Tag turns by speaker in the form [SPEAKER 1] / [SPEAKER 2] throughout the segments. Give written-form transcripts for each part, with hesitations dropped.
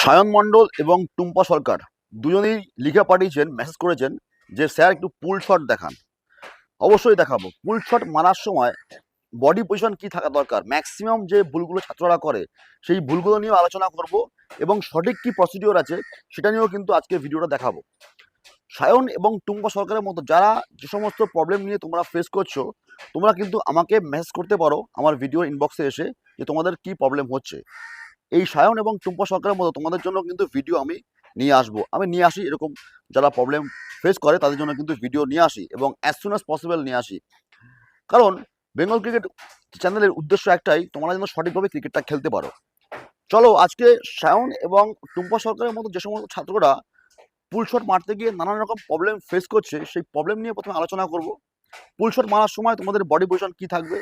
[SPEAKER 1] সায়ন মণ্ডল এবং টুম্পা সরকার দুজনেই লিখে পাঠিয়েছেন, মেসেজ করেছেন যে স্যার একটু পুল শট দেখান। অবশ্যই দেখাবো। পুল শট মারার সময় বডি পজিশন কি থাকা দরকার, ম্যাক্সিমাম যে ভুলগুলো ছাত্ররা করে সেই ভুলগুলো নিয়েও আলোচনা করব এবং সঠিক কি প্রসিডিওর আছে সেটা নিয়েও কিন্তু আজকে ভিডিওটা দেখাবো। সায়ন এবং টুম্পা সরকারের মতো যারা যে সমস্ত প্রবলেম নিয়ে তোমরা ফেস করছো, তোমরা কিন্তু আমাকে মেসেজ করতে পারো আমার ভিডিও ইনবক্সে এসে যে তোমাদের কি প্রবলেম হচ্ছে। এই সায়ন এবং টুম্পা সরকারের মতো তোমাদের জন্য কিন্তু ভিডিও আমি নিয়ে আসবো, আমি নিয়ে আসি। এরকম যারা প্রবলেম ফেস করে তাদের জন্য কিন্তু ভিডিও নিয়ে আসি এবং অ্যাজ সুন অ্যাজ পসিবল নিয়ে আসি। কারণ বেঙ্গল ক্রিকেট চ্যানেলের উদ্দেশ্য একটাই, তোমরা যেন সঠিকভাবে ক্রিকেটটা খেলতে পারো। চলো আজকে সায়ন এবং টুম্পা সরকারের মতো যে সমস্ত ছাত্ররা পুল শট মারতে গিয়ে নানান রকম প্রবলেম ফেস করছে সেই প্রবলেম নিয়ে প্রথমে আলোচনা করব। পুল শট মারার সময় তোমাদের বডি পজিশন কি থাকবে,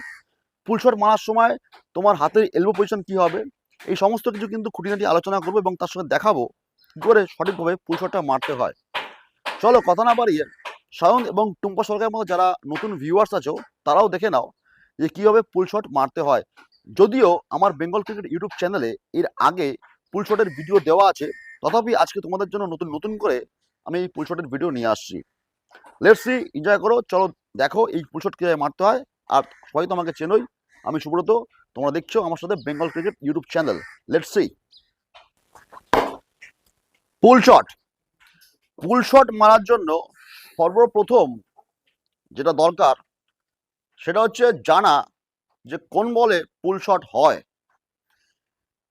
[SPEAKER 1] পুল শট মারার সময় তোমার হাতের এলবো পজিশন কি হবে, এই সমস্ত কিছু কিন্তু খুঁটিনাটি আলোচনা করবো এবং তার সঙ্গে দেখাবো কি করে সঠিকভাবে পুল শটটা মারতে হয়। চলো কথা না বাড়িয়ে সায়ন এবং টুম্পা সরকারের মতো যারা নতুন ভিউয়ার্স আছো তারাও দেখে নাও যে কীভাবে পুল শট মারতে হয়। যদিও আমার বেঙ্গল ক্রিকেট ইউটিউব চ্যানেলে এর আগে পুল শটের ভিডিও দেওয়া আছে, তথাপি আজকে তোমাদের জন্য নতুন নতুন করে আমি এই পুল শটের ভিডিও নিয়ে আসছি। লেটস সি, এনজয় করো। চলো দেখো এই পুল শট কীভাবে মারতে হয়। আর সবাই তো আমাকে চেনোই, আমি সুব্রত, তোমরা দেখছো আমার সাথে Bengal cricket YouTube channel. Let's see. Pool shot. Pool shot মারার জন্য সর্বপ্রথম যেটা দরকার সেটা হচ্ছে জানা যে কোন বলে পুল শট হয়।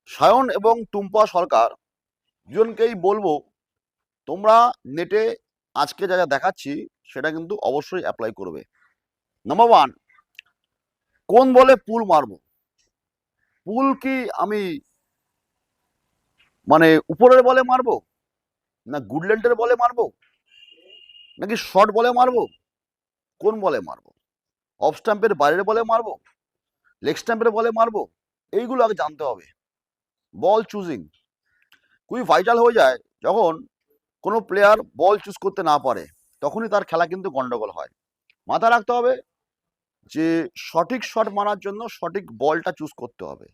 [SPEAKER 1] সায়ন এবং টুম্পা সরকার দুজনকেই বলবো তোমরা নেটে আজকে যা যা দেখাচ্ছি সেটা কিন্তু অবশ্যই অ্যাপ্লাই করবে। নাম্বার ওয়ান, কোন বলে পুল মারবো। পুল কি আমি মানে উপরের বলে মারবো, না গুডল্যান্ডের বলে মারবো, নাকি শর্ট বলে মারবো, কোন বলে মারবো, অফ স্ট্যাম্পের বাইরের বলে মারবো, লেগ স্ট্যাম্পের বলে মারবো, এইগুলো আগে জানতে হবে। বল চুজিং খুবই ভাইটাল হয়ে যায় যখন কোনো প্লেয়ার বল চুজ করতে না পারে, তখনই তার খেলা কিন্তু গন্ডগোল হয়। মাথায় রাখতে হবে যে সঠিক শট মারার জন্য সঠিক বলটা চুজ করতে হবে।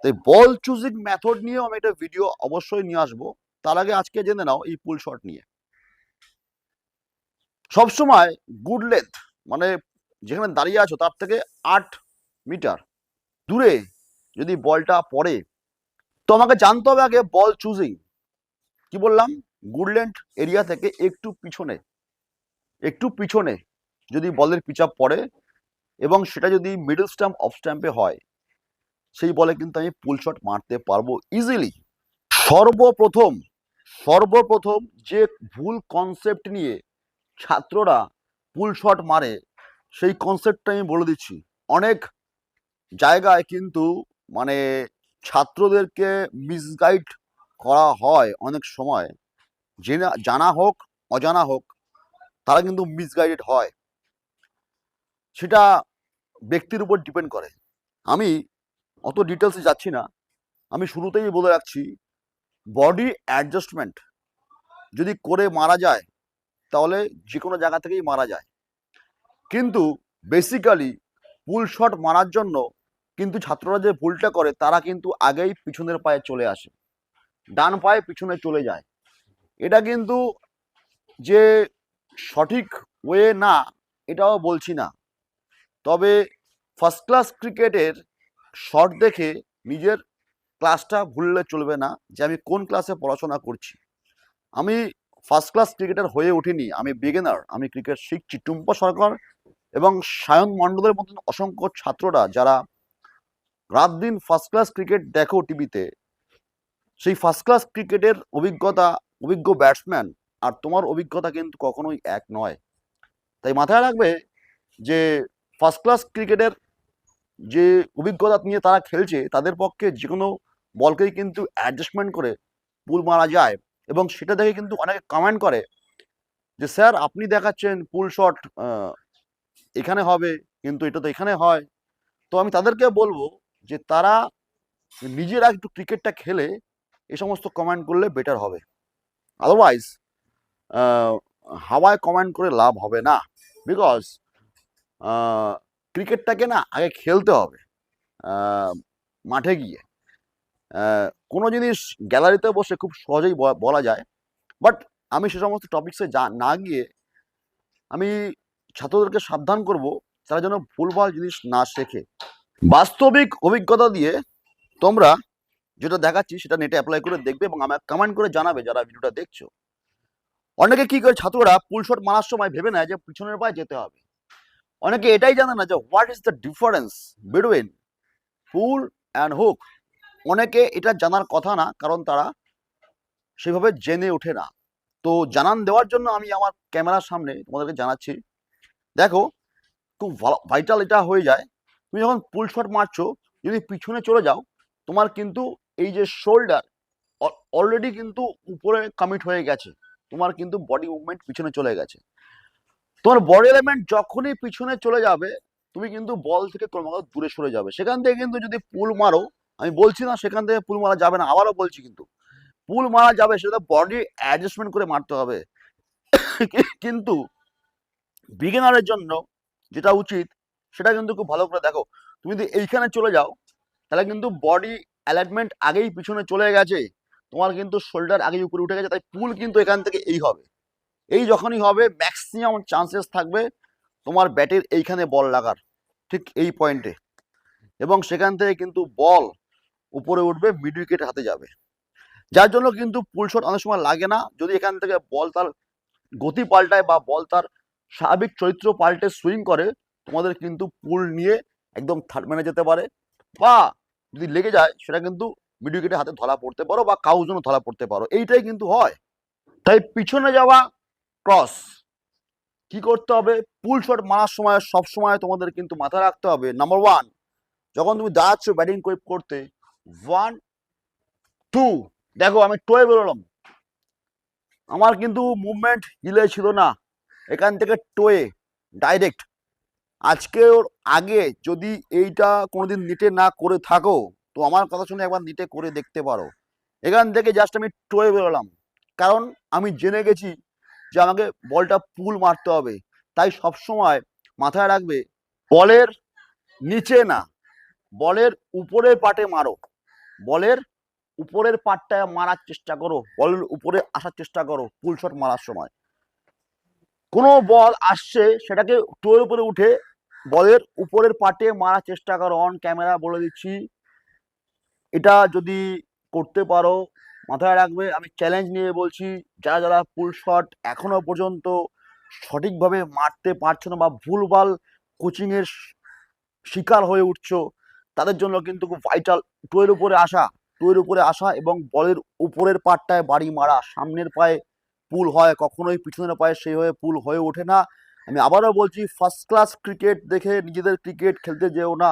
[SPEAKER 1] তাই বল চুজিং মেথড নিয়েও আমি একটা ভিডিও অবশ্যই নিয়ে আসবো। তার আগে আজকে জেনে নাও এই পুল শট নিয়ে। সবসময় গুড লেন্থ মানে যেখানে দাঁড়িয়ে আছো তার থেকে 8 মিটার দূরে যদি বলটা পড়ে, তো আমাকে জানতে হবে আগে বল চুজিং। কি বললাম, গুড লেন্থ এরিয়া থেকে একটু পিছনে যদি বলের পিচ আপ পড়ে এবং সেটা যদি মিডল স্ট্যাম্প অফ স্ট্যাম্পে হয়, সেই বলে কিন্তু আমি পুল শট মারতে পারবো ইজিলি। সর্বপ্রথম সর্বপ্রথম যে ভুল কনসেপ্ট নিয়ে ছাত্ররা পুল শট মারে সেই কনসেপ্টটা আমি বলে দিচ্ছি। অনেক জায়গায় কিন্তু মানে ছাত্রদেরকে মিসগাইড করা হয় অনেক সময়, জানা হোক অজানা হোক, তারা কিন্তু মিসগাইডেড হয়। সেটা ব্যক্তির উপর ডিপেন্ড করে। আমি অত ডিটেলসে যাচ্ছি না, আমি শুরুতেই বলে রাখছি বডি অ্যাডজাস্টমেন্ট যদি করে মারা যায় তাহলে যে কোনো জায়গা থেকেই মারা যায়। কিন্তু বেসিক্যালি পুল শট মারার জন্য কিন্তু ছাত্ররা যে ভুলটা করে তারা কিন্তু আগেই পিছনের পায়ে চলে আসে, ডান পায়ে পিছনে চলে যায়। এটা কিন্তু যে সঠিক ওয়ে না এটাও বলছি না, তবে ফার্স্ট ক্লাস ক্রিকেটের শট দেখে নিজের ক্লাসটা ভুললে চলবে না যে আমি কোন ক্লাসে পড়াশোনা করছি। আমি ফার্স্ট ক্লাস ক্রিকেটার হয়ে উঠিনি, আমি বিগিনার, আমি ক্রিকেট শিখছি। টুম্পা সরকার এবং সায়ন মণ্ডলের মতন অসংখ্য ছাত্ররা যারা রাত দিন ফার্স্ট ক্লাস ক্রিকেট দেখো টিভিতে, সেই ফার্স্ট ক্লাস ক্রিকেটের অভিজ্ঞ ব্যাটসম্যান আর তোমার অভিজ্ঞতা কিন্তু কখনোই এক নয়। তাই মাথায় রাখবে যে ফার্স্ট ক্লাস ক্রিকেটের যে অভিজ্ঞতা নিয়ে তারা খেলছে তাদের পক্ষে যে কোনো বলকেই কিন্তু অ্যাডজাস্টমেন্ট করে পুল মারা যায়। এবং সেটা দেখে কিন্তু অনেকে কমেন্ট করে যে স্যার আপনি দেখাচ্ছেন পুল শট এখানে হবে কিন্তু এটা তো এখানে হয়। তো আমি তাদেরকে বলবো যে তারা নিজেরা একটু ক্রিকেটটা খেলে এই সমস্ত কমেন্ট করলে বেটার হবে। আদারওয়াইজ হাওয়ায় কমেন্ট করে লাভ হবে না, বিকজ ক্রিকেটটাকে না আগে খেলতে হবে মাঠে গিয়ে। কোনো জিনিস গ্যালারিতে বসে খুব সহজেই বলা যায়, বাট আমি সে সমস্ত টপিক্সে না গিয়ে আমি ছাত্রদেরকে সাবধান করব তারা যেন ভুলভাল জিনিস না শেখে। বাস্তবিক অভিজ্ঞতা দিয়ে তোমরা যেটা দেখাচ্ছি সেটা নেটে অ্যাপ্লাই করে দেখবে এবং আমাকে কমেন্ট করে জানাবে যারা ভিডিওটা দেখছো। অনেকে কি করে ছাত্ররা পুল শট মারার সময় ভেবে নেয় যে পিছনের পায়ে যেতে হবে। অনেকে এটাই জানে না যে what is the difference between pool and hook. অনেকে এটা জানার কথা না, কারণ তারা সেভাবে জেনে ওঠে না। তো জানান দেওয়ার জন্য আমি আমার ক্যামেরার সামনে তোমাদেরকে জানাচ্ছি। দেখো, খুব ভাইটাল এটা হয়ে যায়, তুমি যখন পুল শট মারছো যদি পিছনে চলে যাও, তোমার কিন্তু এই যে শোল্ডার অলরেডি কিন্তু উপরে কমিট হয়ে গেছে, তোমার কিন্তু বডি মুভমেন্ট পিছনে চলে গেছে। তোমার বডি এলিমেন্ট যখনই পিছনে চলে যাবে তুমি কিন্তু বল থেকে ক্রমাগত দূরে সরে যাবে। সেখান থেকে কিন্তু যদি পুল মারো, আমি বলছি না সেখান থেকে পুল মারা যাবে না, আবারও বলছি কিন্তু পুল মারা যাবে, সেটা বডি অ্যাডজাস্টমেন্ট করে মারতে হবে। কিন্তু বিগিনারের জন্য যেটা উচিত সেটা কিন্তু খুব ভালো করে দেখো। তুমি যদি এইখানে চলে যাও তাহলে কিন্তু বডি অ্যালাইনমেন্ট আগেই পিছনে চলে গেছে, তোমার কিন্তু শোল্ডার আগেই উপরে উঠে গেছে, তাই পুল কিন্তু এখান থেকে এই হবে। এই যখনই হবে ম্যাক্সিমাম চান্সেস থাকবে তোমার ব্যাটের এইখানে বল লাগার, ঠিক এই পয়েন্টে, এবং সেখান থেকে কিন্তু বল উপরে উঠবে, মিড উইকেট হাতে যাবে। যার জন্য কিন্তু পুল শট অনেক সময় লাগে না, যদি এখান থেকে বল তার গতি পাল্টায় বা বল তার স্বাভাবিক চরিত্র পাল্টে সুইং করে, তোমাদের কিন্তু পুল নিয়ে একদম থার্ড ম্যানে যেতে পারে, বা যদি লেগে যায় সেটা কিন্তু মিড উইকেটে হাতে ধরা পড়তে পারো বা কাউ জন্য ধরা পড়তে পারো, এইটাই কিন্তু হয়। তাই পিছনে যাওয়া ক্রস কি করতে হবে, পুল শট মারার সময় সব সময় তোমাদের কিন্তু মাথায় রাখতে হবে, নাম্বার ওয়ান, যখন তুমি দাঁড়াচ্ছ ব্যাটিং করতে, 1 2, দেখো আমি টোয়ে বেরোলাম, আমার কিন্তু মুভমেন্ট হিলে ছিল না, এখান থেকে টোয়ে ডাইরেক্ট। আজকে ওর আগে যদি এইটা কোনোদিন নিটে না করে থাকো তো আমার কথা শুনে একবার নিটে করে দেখতে পারো। এখান থেকে জাস্ট আমি টোয়ে বেরোলাম, কারণ আমি জেনে গেছি যে আমাকে বলটা পুল মারতে হবে। তাই সবসময় মাথায় রাখবে বলের নিচে না, বলের উপরের পাটে মারো, বলের উপরের পাটটায় মারার চেষ্টা করো, বলের উপরে আসার চেষ্টা করো পুল শট মারার সময়। কোনো বল আসছে সেটাকে টোয়ের উপরে উঠে বলের উপরের পাটে মারার চেষ্টা করো। অন ক্যামেরা বলে দিচ্ছি, এটা যদি করতে পারো মাথায় রাখবে, আমি চ্যালেঞ্জ নিয়ে বলছি, যারা যারা পুল শট এখনো পর্যন্ত সঠিকভাবে মারতে পারছো না বা ভুলভাল কোচিংয়ের শিকার হয়ে উঠছো, তাদের জন্য কিন্তু খুব ভাইটাল টোয়ের উপরে আসা এবং বলের উপরের পাটটায় বাড়ি মারা। সামনের পায়ে পুল হয়, কখনোই পিছনের পায়ে সেই হয়ে পুল হয়ে ওঠে না। আমি আবারও বলছি, ফার্স্ট ক্লাস ক্রিকেট দেখে নিজেদের ক্রিকেট খেলতে যেও না।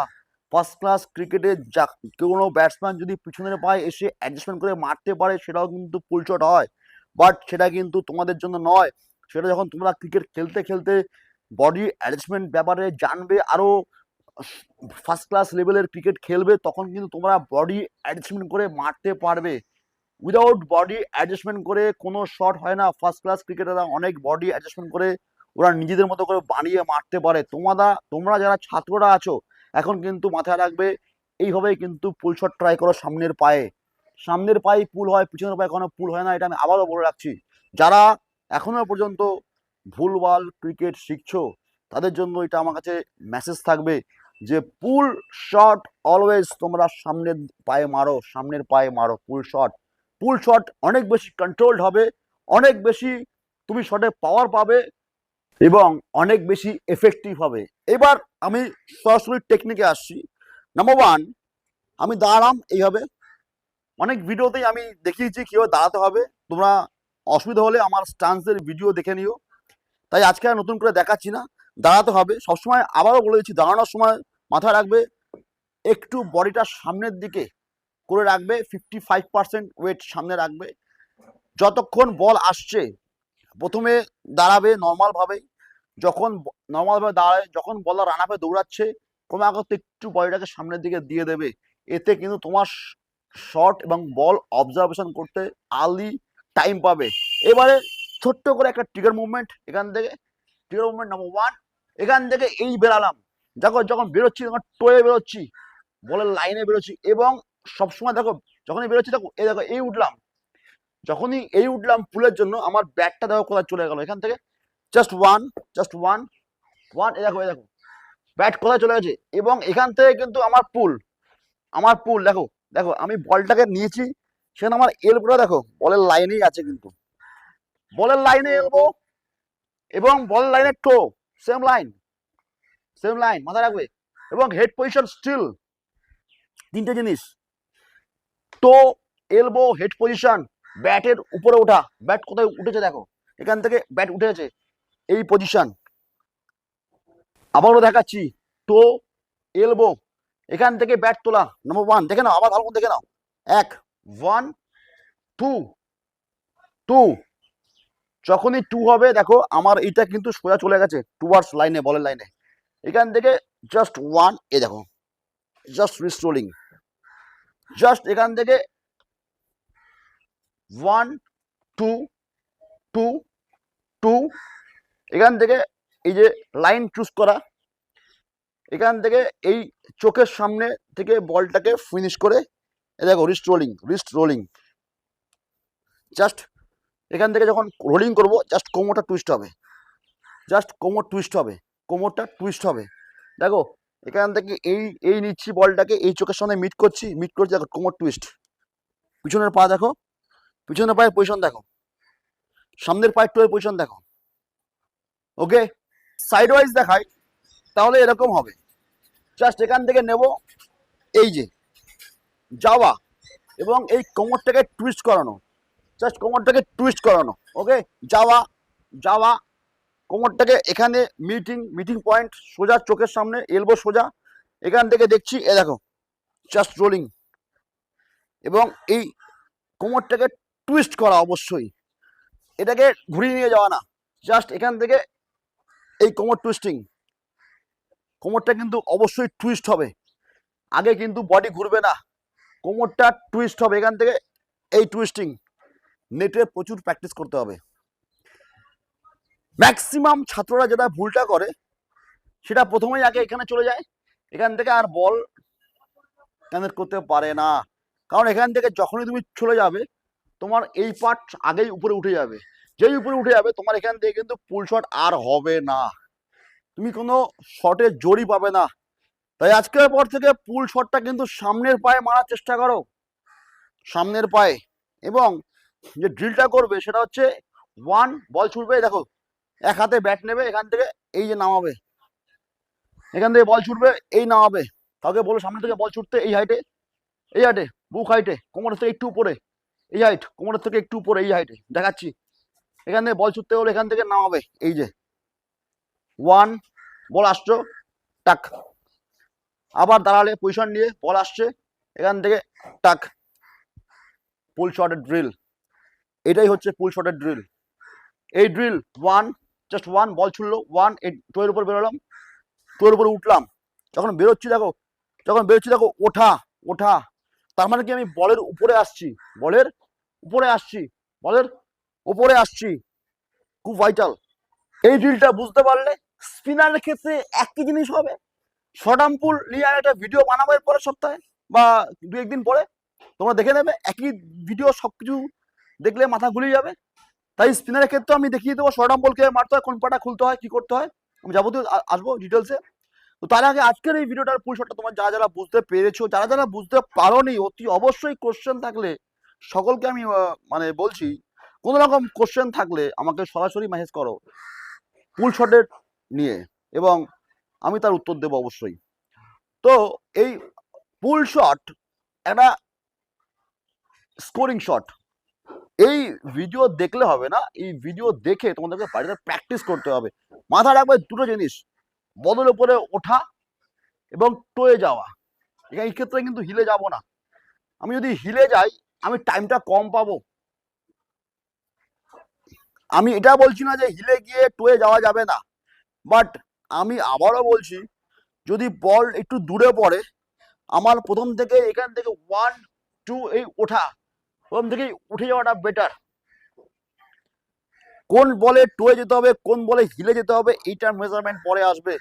[SPEAKER 1] ফার্স্ট ক্লাস ক্রিকেটে যা কোনো ব্যাটসম্যান যদি পিছনের পায়ে এসে অ্যাডজাস্টমেন্ট করে মারতে পারে সেটাও কিন্তু পুল শট হয়, বাট সেটা কিন্তু তোমাদের জন্য নয়। সেটা যখন তোমরা ক্রিকেট খেলতে খেলতে বডি অ্যাডজাস্টমেন্ট ব্যাপারে জানবে, আরও ফার্স্ট ক্লাস লেভেলের ক্রিকেট খেলবে, তখন কিন্তু তোমরা বডি অ্যাডজাস্টমেন্ট করে মারতে পারবে। উইদাউট বডি অ্যাডজাস্টমেন্ট করে কোনো শট হয় না। ফার্স্ট ক্লাস ক্রিকেটাররা অনেক বডি অ্যাডজাস্টমেন্ট করে ওরা নিজেদের মতো করে বানিয়ে মারতে পারে। তোমরা যারা ছাত্ররা আছো এখন কিন্তু মাথায় রাখবে, এইভাবেই কিন্তু পুল শট ট্রাই করো। সামনের পায়ে পুল হয়, পিছনের পায়ে কোনো পুল হয় না, এটা আমি আবারও বলে রাখছি। যারা এখনো পর্যন্ত ভুলভাল ক্রিকেট শিখছো তাদের জন্য এটা আমার কাছে মেসেজ থাকবে যে পুল শট অলওয়েজ তোমরা সামনের পায়ে মারো পুল শট অনেক বেশি কন্ট্রোলড হবে, অনেক বেশি তুমি শটে পাওয়ার পাবে এবং অনেক বেশি এফেক্টিভ হবে। এবার আমি সরাসরি টেকনিকে আসছি। নাম্বার ওয়ান, আমি দাঁড়ালাম এইভাবে, অনেক ভিডিওতেই আমি দেখিয়েছি কীভাবে দাঁড়াতে হবে, তোমরা অসুবিধা হলে আমার স্টান্সের ভিডিও দেখে নিও, তাই আজকে আর নতুন করে দেখাচ্ছি না। দাঁড়াতে হবে সবসময়, আবারও বলে দিচ্ছি, দাঁড়ানোর সময় মাথায় রাখবে একটু বডিটা সামনের দিকে করে রাখবে, 55% ওয়েট সামনে রাখবে। যতক্ষণ বল আসছে প্রথমে দাঁড়াবে নর্মালভাবেই, যখন দাঁড়ায়, যখন বলার রান আপে দৌড়াচ্ছে ক্রমাগত একটু বডিটাকে সামনের দিকে দিয়ে দেবে। এতে কিন্তু তোমার শট এবং বল অবজারভেশন করতে আর্লি টাইম পাবে। এবারে ছোট্ট করে একটা ট্রিগার মুভমেন্ট, এখান থেকে ট্রিগার মুভমেন্ট নাম্বার ওয়ান, এখান থেকে এই বেরালাম, যখন বেরোচ্ছি তখন টোয়ে বেরোচ্ছি, বলের লাইনে বেরোচ্ছি, এবং সবসময় দেখো যখনই বেরোচ্ছি দেখো এই উঠলাম, যখনই এই উঠলাম পুলের জন্য আমার ব্যাটটা দেখো কোথায় চলে গেল, এখান থেকে জাস্ট ওয়ান, এই দেখো ব্যাট কোথায় চলে গেছে, এবং এখান থেকে কিন্তু আমার পুল দেখো দেখো আমি বলটাকে নিয়েছি, সেখানে আমার এলবোটা দেখো বলের লাইনেই আছে, কিন্তু বলের লাইনে এলবো এবং বলের লাইনের টো সেম লাইন মাথায় রাখবে, এবং হেড পজিশন স্টিল, তিনটে জিনিস, টো, এলবো, হেড পজিশন, ব্যাটের উপরে ওঠা, ব্যাট কোথায় উঠেছে দেখো, এখান থেকে ব্যাট উঠে গেছে এই পজিশন, আবারও দেখাচ্ছি, টো, এলবো, এখান থেকে ব্যাট তোলা, নাম্বার 1 দেখে নাও, আবার ভালো করে দেখে নাও, 1 2 যখনই 2 হবে দেখো আমার এইটা কিন্তু সোজা চলে গেছে টুয়ার্ডস লাইনে, বলের লাইনে, এখান থেকে জাস্ট 1, দেখো জাস্ট রিস্টোরিং, জাস্ট এখান থেকে 1 2 2 2, এখান থেকে এই যে লাইন চুজ করা, এখান থেকে এই চোখের সামনে থেকে বলটাকে ফিনিশ করে দেখো রিস্ট রোলিং, জাস্ট এখান থেকে যখন রোলিং করব জাস্ট কোমরটা টুইস্ট হবে, দেখো এখান থেকে এই নিচ্ছি বলটাকে, এই চোখের সামনে মিট করছি দেখো কোমর টুইস্ট, পিছনের পা দেখো, পিছনের পায়ের পজিশন দেখো, সামনের পায়ের টোয়ের পজিশন দেখো, ওকে সাইড ওয়াইজ দেখাই তাহলে এরকম হবে, জাস্ট এখান থেকে নেব এই যে যাওয়া, এবং এই কোমরটাকে টুইস্ট করানো, জাস্ট কোমরটাকে টুইস্ট করানো, ওকে যাওয়া কোমরটাকে এখানে মিটিং পয়েন্ট সোজা চোখের সামনে, এলবো সোজা, এখান থেকে দেখছি এ দেখো জাস্ট রোলিং, এবং এই কোমরটাকে টুইস্ট করা, অবশ্যই এটাকে ঘুরিয়ে নিয়ে যাওয়া না, জাস্ট এখান থেকে এই কোমর টুইস্টিং, কোমরটা কিন্তু অবশ্যই টুইস্ট হবে, আগে কিন্তু বডি ঘুরবে না, কোমরটা টুইস্ট হবে, এখান থেকে এই টুইস্টিং নেটে প্রচুর প্র্যাকটিস করতে হবে। ম্যাক্সিমাম ছাত্ররা যেটা ভুলটা করে সেটা প্রথমেই আগে এখানে চলে যায়, এখান থেকে আর বল কানেক্ট করতে পারে না, কারণ এখান থেকে যখনই তুমি চলে যাবে তোমার এই পার্ট আগেই উপরে উঠে যাবে, যেই উপরে উঠে যাবে তোমার এখান থেকে কিন্তু পুল শট আর হবে না, তুমি কোনো শটে জড়ি পাবে না, তাই আজকের পর থেকে পুল শটটা কিন্তু সামনের পায়ে মারার চেষ্টা করো, সামনের পায়ে, এবং যে ড্রিলটা করবে সেটা হচ্ছে 1 বল ছুটবে, দেখো এক হাতে ব্যাট নেবে, এখান থেকে এই যে নামাবে, এখান থেকে বল ছুটবে এই নামাবে, কাউকে বলো সামনে থেকে বল ছুটতে এই হাইটে বুক হাইটে, কোমরের থেকে একটু উপরে এই হাইট, কোমরের থেকে একটু উপরে এই হাইটে দেখাচ্ছি, এখান থেকে বল ছুটতে হলে এখান থেকে নামাবে, এই যে 1 বল আসছো টাক, আবার দাঁড়ালে পজিশন নিয়ে বল আসছে এখান থেকে টাক, পুল শটের ড্রিল, এটাই হচ্ছে পুল শটের ড্রিল, এই ড্রিল 1 জাস্ট 1 বল ছুড়লো 1, এই টোয়ের উপর বেরোলাম, টোয়ের উপরে উঠলাম, যখন বেরোচ্ছি দেখো ওঠা, তার মানে কি আমি বলের উপরে আসছি, খুব ভাইটাল, এই ড্রিলটা বুঝতে পারলে স্পিনারের ক্ষেত্রে একই জিনিস হবে, শর্ট আর্ম পুল নিয়ে একটা ভিডিও বানাবো এর পরের সপ্তাহে বা 2-1 দিন পরে, তোমরা দেখে নেবে, একই ভিডিও সবকিছু দেখলে মাথা গুলিয়ে যাবে, তাই স্পিনারের ক্ষেত্রে আমি দেখিয়ে দেবো শর্ট আর্ম বলকে মারতে হয়, কোন পাটা খুলতে হয়, কি করতে হয়, আমি যাবতীয় আসবো ডিটেলসে। তো তার আগে আজকের এই ভিডিওটার পুল শটটা তোমার যারা বুঝতে পেরেছো, যারা বুঝতে পারোনি, অতি অবশ্যই কোশ্চেন থাকলে সকলকে আমি মানে বলছি, কোনো রকম কোশ্চেন থাকলে আমাকে সরাসরি মেসেজ করো পুল শটের নিয়ে, এবং আমি তার উত্তর দেবো অবশ্যই। তো এই পুল শট একটা স্কোরিং শট, এই ভিডিও দেখলে হবে না, এই ভিডিও দেখে তোমাদেরকে বাড়িতে প্র্যাকটিস করতে হবে, মাথায় রাখবে দুটো জিনিস, বলের উপরে ওঠা এবং টোয়ে যাওয়া, এই ক্ষেত্রে কিন্তু হিলে যাব না, আমি যদি হিলে যাই আমি টাইমটা কম পাবো, আমি এটা বলছি না যে হিলে গিয়ে টোয়ে যাওয়া যাবে না, বাট আমি আবারও বলছি যদি বল একটু দূরে পড়ে আমার প্রথম থেকে এখান থেকে 1 2 এই ওঠা, প্রথম থেকেই উঠে যাওয়াটা বেটার, কোন বলে টোয়ে যেতে হবে কোন বলে হিলে যেতে হবে এইটার মেজারমেন্ট পরে আসবে,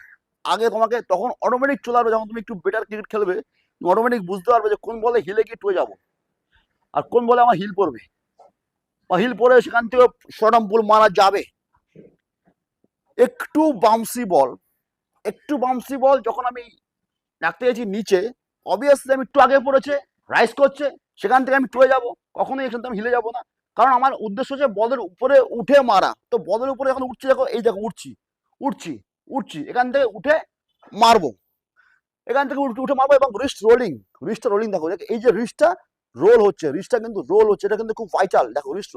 [SPEAKER 1] আগে তোমাকে তখন অটোমেটিক চলে আসবে, যখন তুমি একটু বেটার ক্রিকেট খেলবে তুমি অটোমেটিক বুঝতে পারবে যে কোন বলে হিলে কি টোয়ে যাবো, আর কোন বলে আমার হিল পড়বে, বা হিল পরে সেখান থেকে শর্ট আর্ম পুল মারা যাবে। একটু বাউন্সি বল যখন আমি রাখতে গেছি নিচে, অবভিয়াসলি আমি একটু আগে পড়েছে, রাইস করছে, সেখান থেকে আমি টুয়ে যাব, কখনোই এখান থেকে আমি হিলে যাব না। কারণ আমার উদ্দেশ্য হচ্ছে বলের উপরে উঠে মারা। তো বলের উপরে এখন উঠছি, দেখো এই দেখো উঠছি এখান থেকে উঠে মারবো, এখান থেকে উঠে মারবো। এবং রিস্টটা রোলিং দেখো, এই যে রিস্টটা কিন্তু রোল হচ্ছে, এটা কিন্তু খুব ভাইটাল। দেখো রিস্ট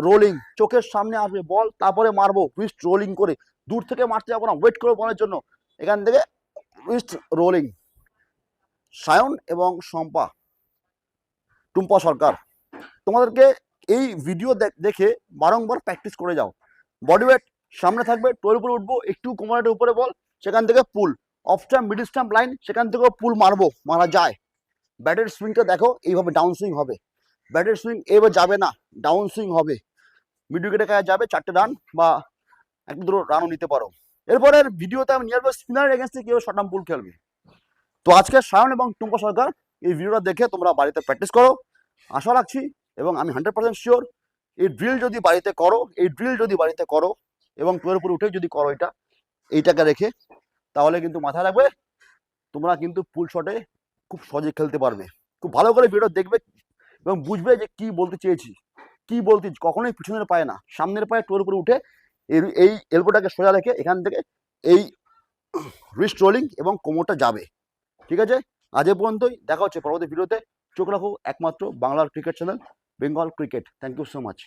[SPEAKER 1] রোলিং, চোখের সামনে আসবে বল, তারপরে মারবো রিস্ট রোলিং করে। দূর থেকে মারতে যাবো না, ওয়েট করবো বলের জন্য। এখান থেকে রিস্ট রোলিং। সায়ন এবং টুম্পা সরকার, তোমাদেরকে এই ভিডিও দেখে বারংবার প্র্যাকটিস করে যাও। বডি ওয়েট সামনে থাকবে, টোয়ের উপরে উঠবো, একটু কোমরের উপরে বল, সেখান থেকে pull, off stump middle stump line, সেখান থেকে পুল মারা যায়। ব্যাটের সুইংটা দেখো এইভাবে ডাউন সুইং হবে, ব্যাটের সুইং এবার যাবে না, ডাউন সুইং হবে। মিড উইকেটের কাছে যাবে 4টে রান বা 1-2 রানও নিতে পারো। এরপরের ভিডিওতে আমি নিয়ে আসবো স্পিনারের এগেন্স্টে কীভাবে শর্ট আর্ম পুল খেলবে। তো আজকে সায়ন এবং টুম্পা সরকার এই ভিডিওটা দেখে তোমরা বাড়িতে প্র্যাকটিস করো, আশা রাখছি। এবং আমি 100% শিওর এই ড্রিল যদি বাড়িতে করো এবং টুয়ের উপরে উঠে যদি করো এইটাকে রেখে, তাহলে কিন্তু মাথায় রাখবে তোমরা কিন্তু পুল শটে খুব সহজে খেলতে পারবে। খুব ভালো করে ভিডিও দেখবে এবং বুঝবে যে কি বলতে চেয়েছি। কখনোই পিছনের পায়ে না, সামনের পায়ে টুয়ের উপরে উঠে এই এলবোটাকে সোজা রেখে এখান থেকে এই রিস্ট রোলিং এবং কোমরটা যাবে। ঠিক আছে, আজ এ পর্যন্তই, দেখা হচ্ছে পরবর্তী ভিডিওতে। চোখ রাখো একমাত্র বাংলার cricket channel Bengal cricket. Thank you so much.